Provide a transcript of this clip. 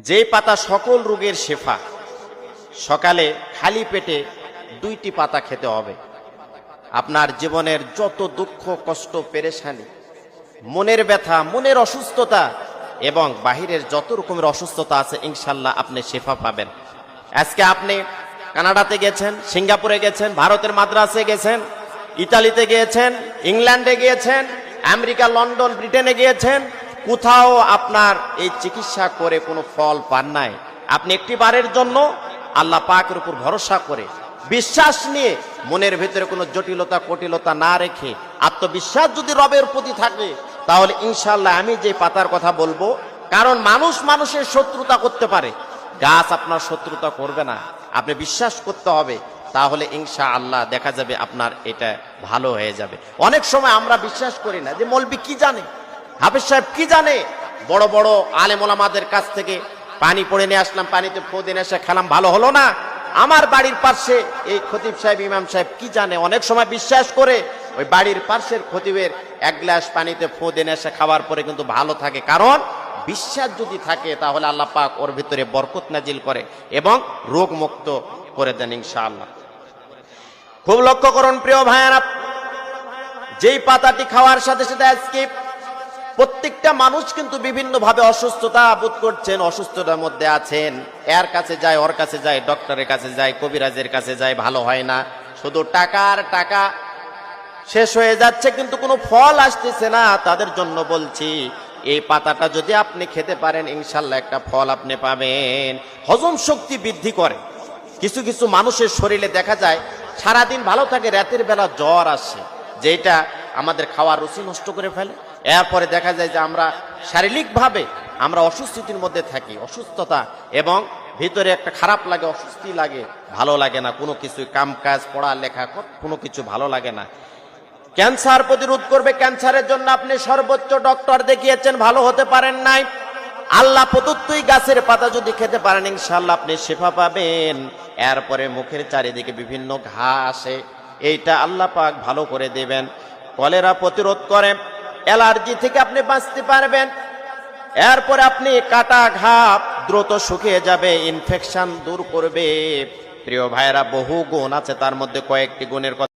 যে পাতা সকল রোগের শেফা। সকালে খালি পেটে 2টি পাতা খেতে হবে। আপনার জীবনের যত দুঃখ কষ্ট পেরেশানি, মনের ব্যথা, মনের অসুস্থতা এবং বাহিরের যত রকমের অসুস্থতা আছে, ইনশাল্লাহ আপনি শেফা পাবেন। আজকে আপনি কানাডাতে গেছেন, সিঙ্গাপুরে গেছেন, ভারতের মাদ্রাসে গেছেন, ইতালিতে গিয়েছেন, ইংল্যান্ডে গিয়েছেন, আমেরিকা, লন্ডন, ব্রিটেনে গিয়েছেন, কোথাও আপনার এই চিকিৎসা করে কোনো ফল পান নাই। আপনি একটি বারের জন্য আল্লাহ পাকের উপর ভরসা করে বিশ্বাস নিয়ে, মনের ভিতরে কোনো জটিলতা কটিলতা না রেখে আত্মবিশ্বাস যদি রবের প্রতি থাকে, তাহলে ইনশাআল্লাহ আমি যে পাতার কথা বলবো, কারণ মানুষ মানুষের শত্রুতা করতে পারে, গাছ আপনার শত্রুতা করবে না। আপনি বিশ্বাস করতে হবে, তাহলে ইনশাআল্লাহ দেখা যাবে আপনার এটা ভালো হয়ে যাবে। অনেক সময় আমরা বিশ্বাস করি না যে মৌলবি কি জানে, হাফেজ সাহেব কি জানে। বড় বড় আলেম ওলামাদের কাছ থেকে পানি পড়ে নিয়ে আসলাম, পানিতে ফু দিয়ে এসে খেলাম, ভালো হলো না। আমার বাড়ির পাশে এই খতিব সাহেব, ইমাম সাহেব কি জানে। অনেক সময় বিশ্বাস করে ওই বাড়ির পাশের খতিবের 1 গ্লাস পানিতে ফু দিয়ে এসে খাওয়ার পরে কিন্তু ভালো থাকে। কারণ বিশ্বাস যদি থাকে, তাহলে আল্লাহ পাক ওর ভিতরে বরকত নাজিল করে এবং রোগ মুক্ত করে দেন ইনশাআল্লাহ। খুব লক্ষ্য করুন প্রিয় ভাইয়েরা, যেই পাতাটি খাওয়ার সাথে সাথে আজকে প্রত্যেকটা মানুষ কিন্তু বিভিন্ন ভাবে অসুস্থতা বোধ করছেন, অসুস্থতার মধ্যে আছেন। এর কাছে যায়, ওর কাছে যায়, ডক্টরের কাছে যায়, কবিরাজের কাছে যায়, ভালো হয় না। শুধু টাকার টাকা শেষ হয়ে যাচ্ছে, কিন্তু কোনো ফল আসতেছে না। তাদের জন্য বলছি, এই পাতাটা যদি আপনি খেতে পারেন, ইনশাল্লাহ একটা ফল আপনি পাবেন। হজম শক্তি বৃদ্ধি করে। কিছু কিছু মানুষের শরীরে দেখা যায় সারাদিন ভালো থাকে, রাতের বেলা জ্বর আসে, যেটা আমাদের খাওয়ার রুচি নষ্ট করে ফেলে। এরপরে দেখা যায় যে আমরা শারীরিকভাবে আমরা অসুস্থতার মধ্যে থাকি, অসুস্থতা এবং ভিতরে একটা খারাপ লাগে, অস্বস্তি লাগে, ভালো লাগে না কোনো কিছু, কাম কাজ, পড়ালেখা, কোনো কিছু ভালো লাগে না। ক্যান্সার প্রতিরোধ করবে। ক্যান্সারের জন্য আপনি সর্বোচ্চ ডক্টর দেখিয়েছেন, ভালো হতে পারেন নাই। আল্লাহ প্রদত্তই গাছের পাতা যদি খেতে পারেন, ইনশাআল্লাহ আপনি শেফা পাবেন। এরপরে মুখের চারিদিকে বিভিন্ন ঘা আসে, এইটা আল্লাহ পাক ভালো করে দেবেন। কলেরা প্রতিরোধ করে, অ্যালার্জি থেকে আপনি বাঁচতে পারবেন। এরপরে আপনি কাটা ঘা দ্রুত শুকিয়ে যাবে, ইনফেকশন দূর করবে। প্রিয় ভাইয়েরা, বহু গুণ আছে, তার মধ্যে কয়েকটি গুণের কথা